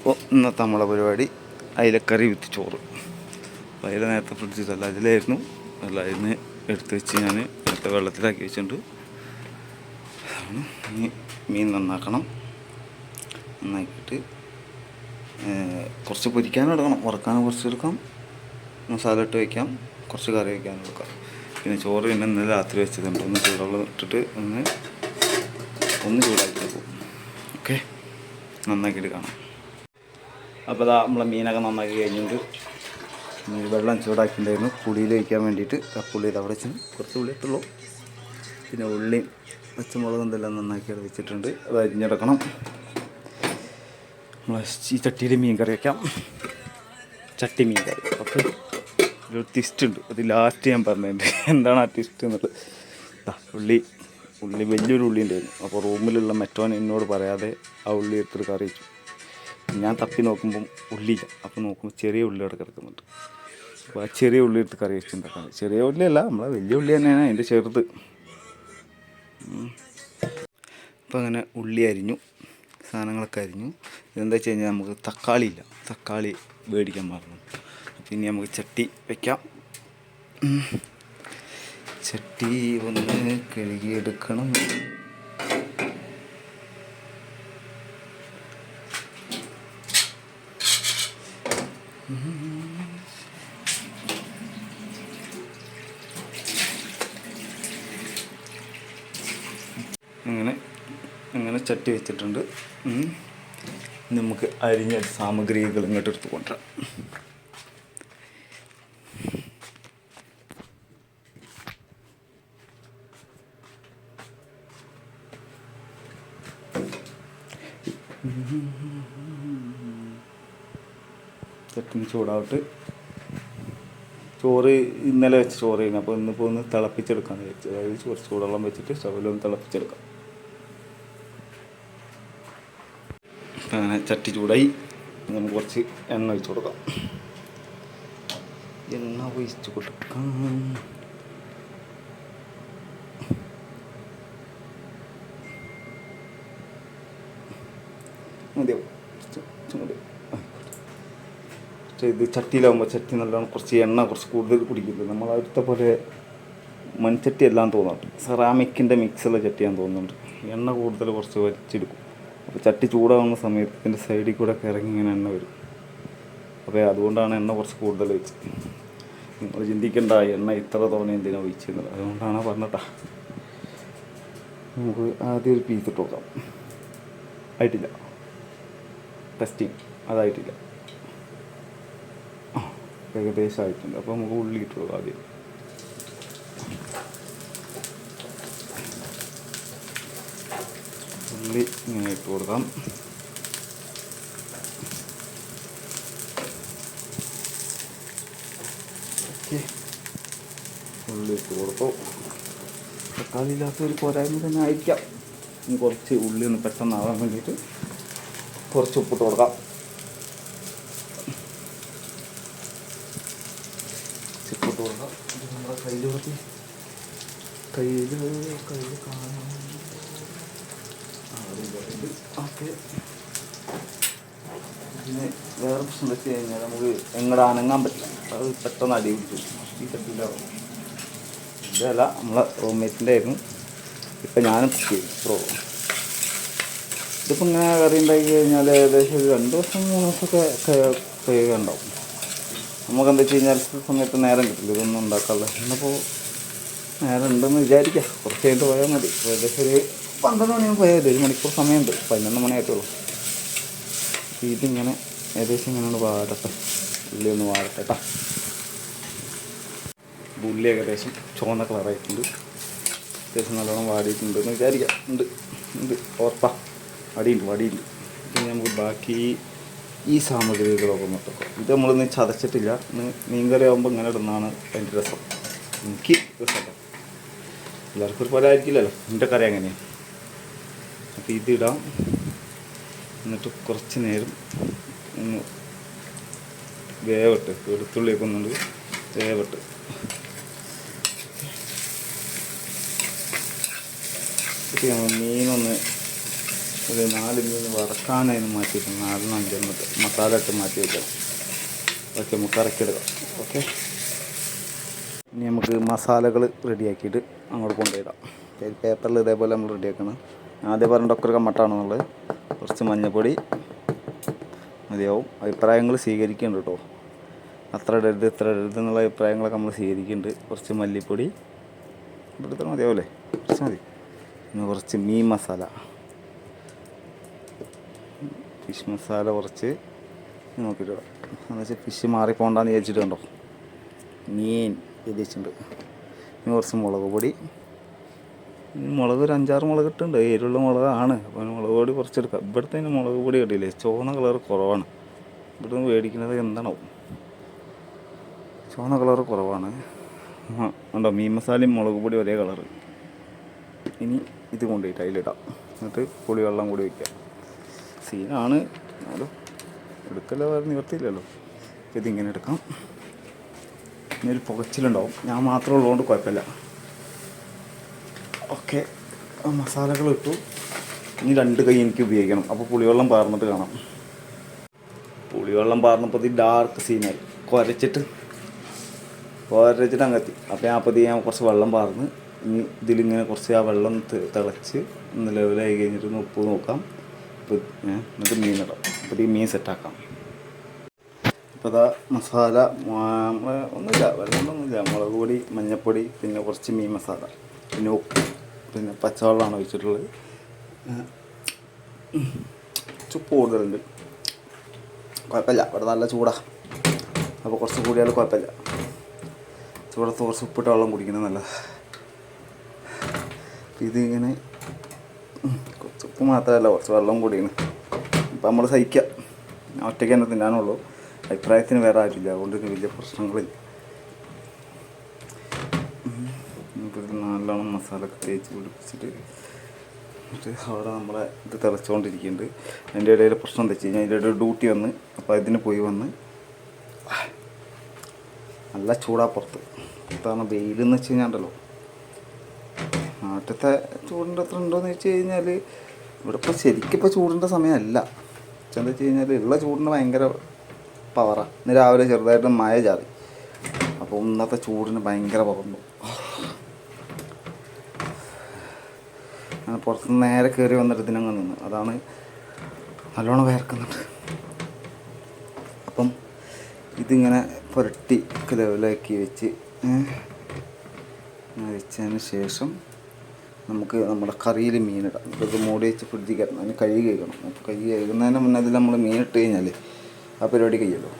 അപ്പോൾ ഇന്നത്തെ നമ്മളെ പരിപാടി അയിലക്കറി വിത്ത് ചോറ്. അപ്പോൾ അയില നേരത്തെ ഫ്രിഡ്ജിൽ അതിലായിരുന്നു. അതിന് എടുത്ത് വെച്ച് ഞാൻ എടുത്ത വെള്ളത്തിലാക്കി വെച്ചിട്ടുണ്ട്. ഇനി മീൻ നന്നാക്കണം. നന്നാക്കിയിട്ട് കുറച്ച് പൊരിക്കാനും എടുക്കണം, വറുക്കാനും കുറച്ച് എടുക്കാം, മസാല ഇട്ട് വയ്ക്കാം, കുറച്ച് കറി വയ്ക്കാനും എടുക്കാം. പിന്നെ ചോറ് പിന്നെ ഇന്നലെ രാത്രി വെച്ചതുണ്ട്. ഒന്ന് ചൂടുവെള്ളം ഇട്ടിട്ട് ഒന്ന് ചൂടാക്കി വെക്കും. ഓക്കെ, നന്നാക്കിയിട്ട് കാണാം. അപ്പോൾ അതാ നമ്മളെ മീനൊക്കെ നന്നാക്കി കഴിഞ്ഞിട്ട് വെള്ളം ചൂടാക്കിയിട്ടുണ്ടായിരുന്നു പുളിയിൽ വയ്ക്കാൻ വേണ്ടിയിട്ട്. ആ പുളി ഇത് അവിടെ വെച്ച് കുറച്ച് പുളി ഇട്ടുള്ളൂ. പിന്നെ ഉള്ളിയും പച്ചമുളകും എന്തെല്ലാം നന്നാക്കി അവിടെ വെച്ചിട്ടുണ്ട്. അത് അരിഞ്ഞെടുക്കണം. നമ്മൾ ഈ ചട്ടിയിൽ മീൻ കറി വയ്ക്കാം. ചട്ടി മീൻ കറി. ഓക്കെ, ഒരു ട്വിസ്റ്റ് ഉണ്ട്, അത് ലാസ്റ്റ് ഞാൻ പറഞ്ഞിട്ടുണ്ട് എന്താണ് ആ ട്വിസ്റ്റ് എന്നുള്ളത്. ഉള്ളി വലിയൊരു ഉള്ളി ഉണ്ടായിരുന്നു. അപ്പോൾ റൂമിലുള്ള മറ്റോൻ എന്നോട് പറയാതെ ആ ഉള്ളി എടുത്തിട്ട് കറി വെച്ചു. ഞാൻ തപ്പി നോക്കുമ്പം ഉള്ളിയില്ല. അപ്പോൾ നോക്കുമ്പോൾ ചെറിയ ഉള്ളി അവിടെ കിടക്കുന്നുണ്ട്. അപ്പോൾ ആ ചെറിയ ഉള്ളി എടുത്ത് കറി വെച്ചിട്ടുണ്ടാക്കാൻ. ചെറിയ ഉള്ളിയല്ല, നമ്മളെ വലിയ ഉള്ളി തന്നെയാണ്, അതിൻ്റെ ചെറുത്. അപ്പോൾ അങ്ങനെ ഉള്ളി അരിഞ്ഞു, സാധനങ്ങളൊക്കെ അരിഞ്ഞു. ഇതെന്താ വെച്ച് കഴിഞ്ഞാൽ നമുക്ക് തക്കാളി മേടിക്കാൻ മറന്നു. പിന്നെ നമുക്ക് ചട്ടി വയ്ക്കാം. ചട്ടി ഒന്ന് കഴുകിയെടുക്കണം. അങ്ങനെ ചട്ടി വെച്ചിട്ടുണ്ട്. നമുക്ക് അരിഞ്ഞ സാമഗ്രികൾ ഇങ്ങോട്ട് എടുത്ത് കൊണ്ടുവരാം. ചട്ടിന് ചൂടാവട്ട്. ചോറ് ഇന്നലെ വെച്ച് ചോറ് കഴിഞ്ഞു. അപ്പോൾ ഇന്നിപ്പോൾ ഒന്ന് തിളപ്പിച്ചെടുക്കാമെന്ന് വിചാരിച്ചു. അതായത് കുറച്ച് ചൂടുവെള്ളം വെച്ചിട്ട് സ്റ്റൗവിലൊന്ന് തിളപ്പിച്ചെടുക്കാം. അങ്ങനെ ചട്ടി ചൂടായി. നമുക്ക് കുറച്ച് എണ്ണ ഒഴിച്ച് കൊടുക്കാം. മതിയാവും. ഇത് ചട്ടിയിലാകുമ്പോൾ ചട്ടി നല്ലോണം കുറച്ച് എണ്ണ കുറച്ച് കൂടുതൽ കുടിക്കുന്നത്. നമ്മൾ അടുത്ത പോലെ മൺചട്ടി എല്ലാം തോന്നുന്നുണ്ട്, സെറാമിക്കിൻ്റെ മിക്സുള്ള ചട്ടിയാന്ന് തോന്നുന്നുണ്ട്. എണ്ണ കൂടുതൽ കുറച്ച് വലിച്ചെടുക്കും. അപ്പോൾ ചട്ടി ചൂടാകുന്ന സമയത്ത് ഇതിൻ്റെ സൈഡിൽ കൂടെ ഒക്കെ ഇറങ്ങി ഇങ്ങനെ എണ്ണ വരും. അപ്പോൾ അതുകൊണ്ടാണ് എണ്ണ കുറച്ച് കൂടുതൽ ഒഴിച്ചത്. നിങ്ങൾ ചിന്തിക്കേണ്ട എണ്ണ ഇത്ര തോന്നെ എന്തിനാണ് ഒഴിച്ചത്, അതുകൊണ്ടാണ് പറഞ്ഞിട്ടാ. നമുക്ക് ആദ്യം ഒരു പീസ് ഇട്ട് നോക്കാം. ആയിട്ടില്ല, ടെസ്റ്റിങ് അതായിട്ടില്ല. ഏകദേശം ആയിട്ടുണ്ട്. അപ്പോൾ നമുക്ക് ഉള്ളി ഇട്ട് കൊടുക്കാം. ആദ്യം ഉള്ളി ഇങ്ങനെ ഇട്ട് കൊടുക്കാം. ഉള്ളി ഇട്ട് കൊടുത്തു. തക്കാളി ഇല്ലാത്തൊരു പോരായ്മ തന്നെ ആയിരിക്കാം. കുറച്ച് ഉള്ളി ഒന്ന് പെട്ടെന്നാവാൻ വേണ്ടിയിട്ട് കുറച്ച് ഉപ്പിട്ട് കൊടുക്കാം. ഉപ്പിട്ട് കൊടുക്കാം. നമ്മുടെ കയ്യിൽ കാണാൻ. ഓക്കെ, പിന്നെ വേറെ പ്രശ്നം വെച്ച് കഴിഞ്ഞാൽ നമുക്ക് എങ്ങടെ അനങ്ങാൻ പറ്റില്ല. അത് പെട്ടെന്ന് അടി പിടിച്ചു. ഈ ചട്ടിയിലാവും. ഇതല്ല, നമ്മളെ റൂംമേറ്റിൻ്റെ ആയിരുന്നു. ഇപ്പം ഞാനും കുക്ക് ചെയ്തു. ഇതിപ്പോൾ ഇങ്ങനെ കറി ഉണ്ടാക്കി കഴിഞ്ഞാൽ ഏകദേശം ഒരു 2 ദിവസം 3 ദിവസമൊക്കെ കഴിയുകയുണ്ടാവും. നമുക്കെന്താ വെച്ച് കഴിഞ്ഞാൽ സമയത്ത് നേരം കിട്ടില്ല ഇതൊന്നും ഉണ്ടാക്കാറില്ല. എന്നപ്പോൾ നേരം ഉണ്ടെന്ന് വിചാരിക്കാം. കുറച്ച് കഴിഞ്ഞിട്ട് പോയാൽ മതി. ഏകദേശം ഒരു 12 മണിയാകുമ്പോൾ പോയാൽ മതി. 1 മണിക്കൂർ സമയമുണ്ട്. 11 മണിയായിട്ടുള്ളൂ. ഇതിങ്ങനെ ഏകദേശം ഇങ്ങനെയാണ് വാടട്ടെ. ഉള്ളി ഒന്ന് വാടട്ടെ കേട്ടോ. ഉള്ളി ഏകദേശം ചുവന്ന കളറായിട്ടുണ്ട്. അത്യാവശ്യം നല്ലോണം വാടിയിട്ടുണ്ടെന്ന് വിചാരിക്കാം. ഉണ്ട് ഓർപ്പാ, വടിയുണ്ട്. പിന്നെ നമുക്ക് ബാക്കി ഈ സാമഗ്രികളൊക്കെ ഒന്ന് ഇട്ടേക്കാം. ഇത് നമ്മളിന്ന് ചതച്ചിട്ടില്ല. മീൻകറി ആകുമ്പോൾ ഇങ്ങനെ ഇടുന്നതാണ് അതിൻ്റെ രസം. എനിക്ക് രസമല്ല, എല്ലാവർക്കും ഒരു പോലെ ആയിരിക്കില്ലല്ലോ. എൻ്റെ കറി അങ്ങനെയാണ്. അപ്പോൾ ഇതിടാം. എന്നിട്ട് കുറച്ച് നേരം ഒന്ന് വേവട്ട്. വെളുത്തുള്ളിയൊക്കെ ഒന്നുണ്ട്, വേവട്ട്. മീനൊന്ന് ഒരു 4 മീൻ വറക്കാനായി മാറ്റിയിട്ട് 4 5 മസാല ഇട്ട് മാറ്റി വയ്ക്കണം. ഓക്കെ, നമുക്ക് ഇറക്കിയെടുക്കാം. ഓക്കെ, ഇനി നമുക്ക് മസാലകൾ റെഡിയാക്കിയിട്ട് അങ്ങോട്ട് കൊണ്ടുപോയിടാം. പേപ്പറിൽ ഇതേപോലെ നമ്മൾ റെഡിയാക്കണം. ആദ്യം പറഞ്ഞിട്ടൊക്കെ ഒരു കമ്മട്ടാണെന്നുള്ളത്. കുറച്ച് മഞ്ഞൾപ്പൊടി മതിയാവും. അഭിപ്രായങ്ങൾ സ്വീകരിക്കുന്നുണ്ട് കേട്ടോ. അത്ര ഇടരുത് ഇത്ര ഇടരുത് എന്നുള്ള അഭിപ്രായങ്ങളൊക്കെ നമ്മൾ സ്വീകരിക്കുന്നുണ്ട്. കുറച്ച് മല്ലിപ്പൊടി ഇവിടുത്തെ മതിയാവില്ലേ? കുറച്ച് മതി. പിന്നെ കുറച്ച് മീൻ മസാല, ഫിഷ് മസാല കുറച്ച് നോക്കിയിട്ട് എന്ന് വെച്ചാൽ ഫിഷ് മാറിപ്പോണ്ടെന്ന് വിചാരിച്ചിട്ട് കണ്ടോ, മീൻ വിചാരിച്ചിട്ടുണ്ട്. പിന്നെ കുറച്ച് മുളക് പൊടി. മുളക് ഒരു 5-6 മുളക് ഇട്ടുണ്ട്. എരിവുള്ള മുളകാണ്. അപ്പോൾ മുളക് പൊടി കുറച്ചെടുക്കാം. ഇവിടുത്തെ തന്നെ മുളക് പൊടി കിട്ടിയില്ലേ, ചുവന്ന കളർ കുറവാണ്. ഇവിടെ നിന്ന് മേടിക്കുന്നത് എന്താണോ, ചുവന്ന കളർ കുറവാണ്. ഉണ്ടോ, മീൻ മസാലയും മുളക് പൊടി ഒരേ കളറ്. ഇനി ഇത് കൊണ്ടുപോയിട്ട് അതിലിടാം. എന്നിട്ട് പുളിവെള്ളം കൂടി വയ്ക്കാം. സീനാണ്, എന്നാലും എടുക്കല്ലോ, വേറെ നിവർത്തിയില്ലല്ലോ. ഇതിങ്ങനെ എടുക്കാം. ഇനി ഒരു പുകച്ചിലുണ്ടാവും. ഞാൻ മാത്രമേ ഉള്ളതുകൊണ്ട് കുഴപ്പമില്ല. ഓക്കെ, മസാലകൾ ഇട്ടു. ഇനി 2 കൈ എനിക്ക് ഉപയോഗിക്കണം. അപ്പോൾ പുളിവെള്ളം പാർന്നിട്ട് കാണാം. പുളിവെള്ളം പാർന്നപ്പോൾ ഇത് ഡാർക്ക് സീനായി. കുരച്ചിട്ട് അങ്ങെത്തി. അപ്പോൾ ഞാൻ കുറച്ച് വെള്ളം പാർന്ന് ഇനി ഇതിലിങ്ങനെ കുറച്ച് ആ വെള്ളം തിളച്ച് ഒന്ന് ലെവലായി കഴിഞ്ഞിട്ട് ഒന്ന് ഉപ്പ് നോക്കാം. അപ്പോൾ എന്നിട്ട് മീനിടാം. അപ്പോൾ ഈ മീൻ സെറ്റാക്കാം. അപ്പോൾ അതാ മസാല ഒന്നുമില്ല, വെള്ളമൊന്നുമില്ല. മുളക് പൊടി, മഞ്ഞൾപ്പൊടി, പിന്നെ കുറച്ച് മീൻ മസാല, പിന്നെ ഉപ്പ്, പിന്നെ പച്ചവെള്ളമാണ് ഒഴിച്ചിട്ടുള്ളത്. ഉപ്പ് കൂടുതലുണ്ട്, കുഴപ്പമില്ല. ഇവിടെ നല്ല ചൂടാണ്. അപ്പോൾ കുറച്ച് കൂടിയാൽ കുഴപ്പമില്ല. ചൂടത്ത് കുറച്ച് ഉപ്പിട്ട വെള്ളം കുടിക്കുന്നത് നല്ലത്. ഇതിങ്ങനെ കുറച്ച് ഉപ്പ് മാത്രമല്ല, കുറച്ച് വെള്ളം കൂടിയാണ്. ഇപ്പം നമ്മൾ സഹിക്കുക. ഞാൻ ഒറ്റയ്ക്ക് തന്നെ തിന്നാനുള്ളൂ. അഭിപ്രായത്തിന് വേറെ ആരില്ല. അതുകൊണ്ട് വലിയ പ്രശ്നങ്ങളില്ല. നല്ലോണം മസാലയൊക്കെ തേച്ച് പിടിപ്പിച്ചിട്ട് എന്നിട്ട് അവിടെ നമ്മളെ ഇത് തിളച്ചുകൊണ്ടിരിക്കുന്നുണ്ട്. അതിൻ്റെ ഇടയിൽ പ്രശ്നം എന്താ വെച്ച് കഴിഞ്ഞാൽ അതിൻ്റെ ഇടയിൽ ഡ്യൂട്ടി വന്ന്, അപ്പോൾ അതിന് പോയി വന്ന് നല്ല ചൂടാ പുറത്ത്. പുറത്താണ് വെയിലെന്ന് വെച്ച് കഴിഞ്ഞാൽ ഉണ്ടല്ലോ, നാട്ടിലത്തെ ചൂടിൻ്റെ അത്ര ഉണ്ടോയെന്ന് വെച്ച് കഴിഞ്ഞാൽ ഇവിടെ ഇപ്പോൾ ശരിക്കും ഇപ്പോൾ ചൂടിൻ്റെ സമയമല്ല. എന്താ വെച്ച് കഴിഞ്ഞാൽ ഉള്ള ചൂടിന് ഭയങ്കര പവറാണ്. ഇന്ന് രാവിലെ ചെറുതായിട്ട് മഴ ചാറി. അപ്പോൾ ഇന്നത്തെ ചൂടിന് ഭയങ്കര പവറുണ്ട്. പുറത്തുനിന്ന് നേരെ കയറി വന്നിട്ട് ഇതിനങ്ങ് നിന്ന്, അതാണ് നല്ലോണം വേർക്കുന്നുണ്ട്. അപ്പം ഇതിങ്ങനെ പുരട്ടി ലെവലാക്കി വെച്ചതിന് ശേഷം നമുക്ക് നമ്മുടെ കറിയിൽ മീനിടാം. ഇത് മൂടി വെച്ച് ഫ്രിഡ്ജിൽ കയറണം. അതിന് കഴുകി കഴിക്കണം. അപ്പോൾ കഴുകി കഴിക്കുന്നതിന് മുന്നേ അതിൽ നമ്മൾ മീനിട്ട് കഴിഞ്ഞാൽ ആ പരിപാടി കഴിയുമല്ലോ.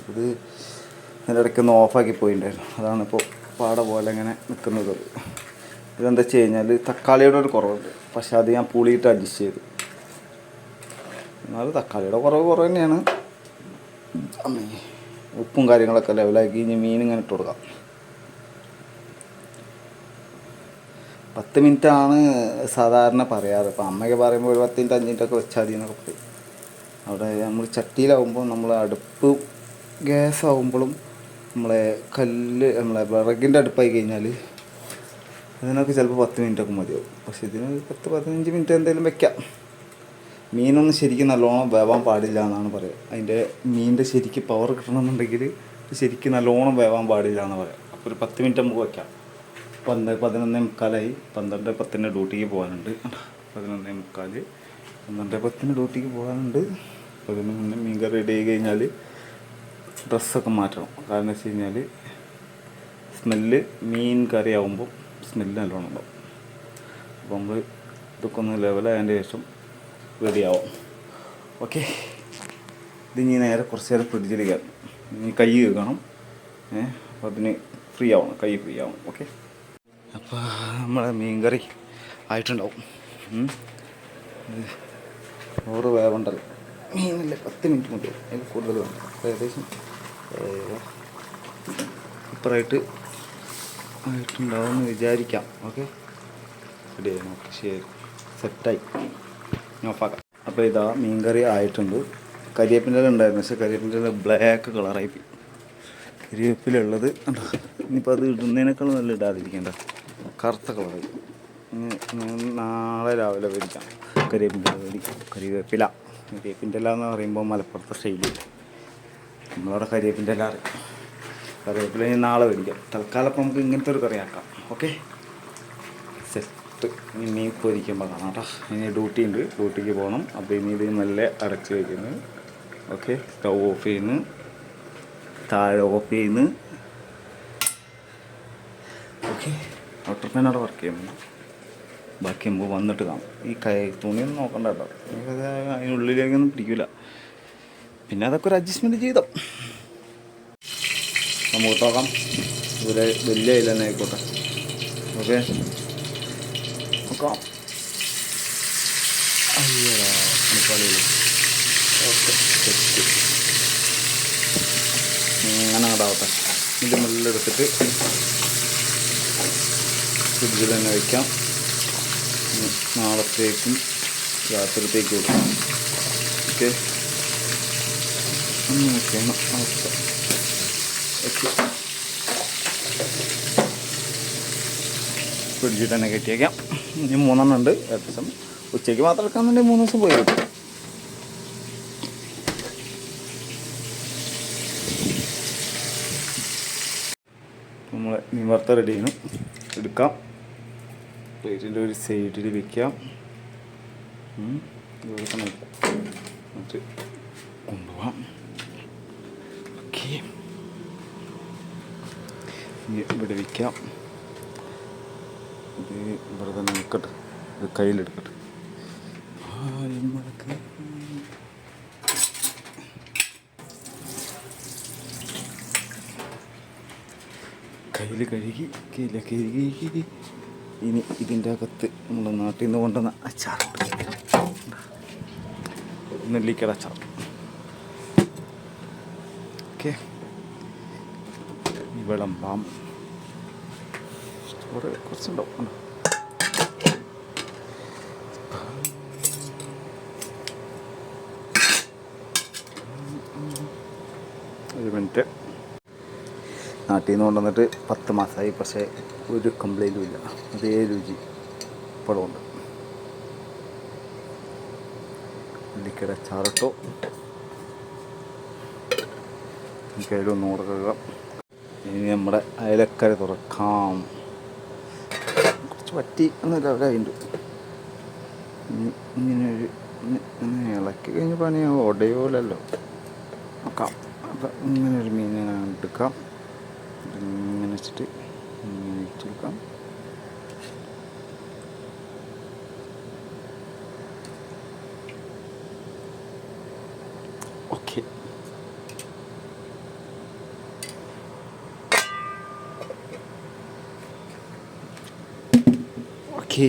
ഇത് അതിൻ്റെ ഇടയ്ക്കൊന്ന് ഓഫാക്കി പോയിട്ടുണ്ടായിരുന്നു. അതാണിപ്പോൾ പാട പോലെ ഇങ്ങനെ നിൽക്കുന്നത്. ഇതെന്താ വെച്ച് കഴിഞ്ഞാൽ തക്കാളിയുടെ ഒരു കുറവുണ്ട്. പക്ഷെ അത് ഞാൻ പുളിയിട്ട് അഡ്ജസ്റ്റ് ചെയ്തു. എന്നാലും തക്കാളിയുടെ കുറവ് തന്നെയാണ്. ഉപ്പും കാര്യങ്ങളൊക്കെ ലെവലാക്കി ഇനി മീൻ ഇങ്ങനെ ഇട്ട് കൊടുക്കാം. 10 മിനിറ്റാണ് സാധാരണ പറയാറ്. അപ്പോൾ അമ്മയൊക്കെ പറയുമ്പോൾ ഒരു 10 മിനിറ്റ് 5 മിനിറ്റൊക്കെ വെച്ചാൽ മതി എന്നൊക്കെ പറയും. അവിടെ നമ്മൾ ചട്ടിയിലാവുമ്പോൾ നമ്മൾ അടുപ്പ് ഗ്യാസ് ആകുമ്പോഴും നമ്മളെ നമ്മളെ വിറകിൻ്റെ അടുപ്പായി കഴിഞ്ഞാൽ അതിനൊക്കെ ചിലപ്പോൾ 10 മിനിറ്റൊക്കെ മതിയാവും. പക്ഷെ ഇതിന് 10-15 മിനിറ്റ് എന്തെങ്കിലും വെക്കാം. മീനൊന്നും ശരിക്കും നല്ലോണം വേവാൻ പാടില്ല എന്നാണ് പറയുക. അതിൻ്റെ മീനിൻ്റെ ശരിക്കും പവർ കിട്ടണമെന്നുണ്ടെങ്കിൽ ശരിക്കും നല്ലോണം വേവാൻ പാടില്ല എന്ന് പറയാം. അപ്പോൾ ഒരു 10 മിനിറ്റ് നമുക്ക് വയ്ക്കാം. 11:45 12:10 ഡ്യൂട്ടിക്ക് പോകാനുണ്ട്. 11:45 12:10 ഡ്യൂട്ടിക്ക് പോകാനുണ്ട്. അപ്പോൾ അതിന് മുന്നേ മീൻ കറി റെഡി ആയി കഴിഞ്ഞാൽ ഡ്രസ്സൊക്കെ മാറ്റണം. കാരണം വെച്ച് കഴിഞ്ഞാൽ സ്മെല്ല് മീൻ കറി ആകുമ്പോൾ സ്മെല്ല് നല്ലോണം ഉണ്ടാവും. അപ്പോൾ നമ്മൾ ഇതൊക്കെ ഒന്ന് ലെവലായതിൻ്റെ ശേഷം റെഡിയാവും. ഓക്കെ, ഇതിനി നേരെ കുറച്ച് നേരം ഫ്രിഡ്ജിൽ കയറണം. ഇനി കൈ കഴുകണം. അപ്പോൾ അതിന് ഫ്രീ ആവണം, കൈ ഫ്രീ ആവണം. ഓക്കെ, അപ്പോൾ നമ്മളെ മീൻ കറി ആയിട്ടുണ്ടാവും. ഓറ് വേവണ്ടല്ലോ. മീനല്ലേ 10 മിനിറ്റ് മതി, അതിൽ കൂടുതൽ വേണം. ഏകദേശം സൂപ്പറായിട്ട് ആയിട്ടുണ്ടാവും എന്ന് വിചാരിക്കാം. ഓക്കെ, റെഡിയായി. ഓക്കെ, ശരി, സെറ്റായി. ഓഫാക്കാം. അപ്പോൾ ഇതാ മീൻ കറി ആയിട്ടുണ്ട്. കരിവേപ്പില ഉണ്ടായിരുന്നു, പക്ഷേ കരിവേപ്പില ബ്ലാക്ക് കളറായി പോയി. കരിവേപ്പിലുള്ളത് ഉണ്ടോ, ഇനിയിപ്പോൾ അത് ഇടുന്നതിനേക്കാൾ നല്ല ഇടാതിരിക്കേണ്ട കറുത്ത കളറായി. നാളെ രാവിലെ വരിക്കാം. കരിവേപ്പില കരിവേപ്പിൻ്റെ ഇല എന്ന് പറയുമ്പോൾ മലപ്പുറത്തെ സ്റ്റൈലിൽ നമ്മളവിടെ കരിവേപ്പിൻ്റെ ഇല അറിയാം. കറിവേപ്പില നാളെ മേടിക്കാം. തൽക്കാലം അപ്പം നമുക്ക് ഇങ്ങനത്തെ ഒരു കറി ആക്കാം. Okay, set. ഇനി മീൻ പൊരിക്കുമ്പോൾ കാണാം കേട്ടോ. ഇനി ഡ്യൂട്ടി ഉണ്ട്, ഡ്യൂട്ടിക്ക് പോകണം. അപ്പോൾ ഇനി ഇത് മെല്ലെ അടച്ച് വയ്ക്കുന്നു. ഓക്കെ, സ്റ്റൗ ഓഫ് ചെയ്യുന്നു, താഴെ ഓഫ് ചെയ്യുന്നു. ഓക്കെ, വാട്ടർ ഫാൻ അവിടെ വർക്ക് ചെയ്യുന്നു. ബാക്കി മുമ്പ് വന്നിട്ട് കാണാം. ഈ തുണിയൊന്നും നോക്കണ്ട കേട്ടോ, എനിക്കത് അതിനുള്ളിലേക്കൊന്നും പിടിക്കില്ല. പിന്നെ അതൊക്കെ ഒരു അഡ്ജസ്റ്റ്മെൻറ്റ് ചെയ്തോ. നമുക്ക് നോക്കാം. ഇവിടെ വലിയ ഇല തന്നെ ആയിക്കോട്ടെ. ഓക്കെ, നോക്കാം. അയ്യടാ പണിപ്പാളികൾ. Okay, set. അങ്ങനെ അങ്ങോട്ടാവട്ടെ. ഇത് മെല്ലെടുത്തിട്ട് ഫ്രിഡ്ജിൽ തന്നെ വയ്ക്കാം. നാളത്തേക്കും രാത്രിത്തേക്കും കൊടുക്കാം. ഓക്കെ, അങ്ങനെയൊക്കെയാണ് അവസ്ഥ. ഓക്കെ, ഫ്രിഡ്ജിൽ തന്നെ കയറ്റിയേക്കാം. ഇനി 3 എണ്ണം ഉണ്ട്. ഏകദേശം ഉച്ചയ്ക്ക് മാത്രം എടുക്കാന്നുണ്ടെങ്കിൽ 3 ദിവസം പോയി കിട്ടും. നമ്മൾ മീൻ വറുത്ത റെഡി ചെയ്യണം. എടുക്കാം, പ്ലേറ്റിൻ്റെ ഒരു സൈഡിൽ വയ്ക്കാം. എന്നിട്ട് കൊണ്ടുപോകാം. ഓക്കെ, ഇവിടെ വയ്ക്കാം. ഇത് ഇവിടെ തന്നെ നിൽക്കട്ടെ, ഇത് കയ്യിലെടുക്കട്ടെ. കയ്യിൽ കഴുകി കഴുകി. ഇനി ഇതിൻ്റെ അകത്ത് നമ്മുടെ നാട്ടിൽ നിന്ന് കൊണ്ടുവന്ന അച്ചാറുണ്ട്, നെല്ലിക്കട അച്ചാർ. ഓക്കെ, വിളമ്പാം. കുറച്ചുണ്ടാവും. ഒരു മിനിറ്റ്. നാട്ടിൽ നിന്ന് കൊണ്ടുവന്നിട്ട് 10 മാസമായി, പക്ഷേ ഒരു കംപ്ലൈൻറ്റും ഇല്ല. അതേ രുചി ഇപ്പോഴും ഉണ്ട്. നെല്ലിക്കട അച്ചാറിട്ടോ. എനിക്കതിലൊന്നും കൊടുക്കുക. ഇനി നമ്മുടെ അയലക്കര തുറക്കാം. കുറച്ച് പറ്റി എന്നൊരാളുണ്ട്. ഇങ്ങനൊരു ഇളക്കി കഴിഞ്ഞ് പണിയാവും, ഉടയോലല്ലോ. നോക്കാം. അപ്പം ഇങ്ങനൊരു മീനിനെ എടുക്കാം. ഇങ്ങനെ വെച്ചിട്ട് ഇങ്ങനെ വെച്ചെടുക്കാം. Okay, okay.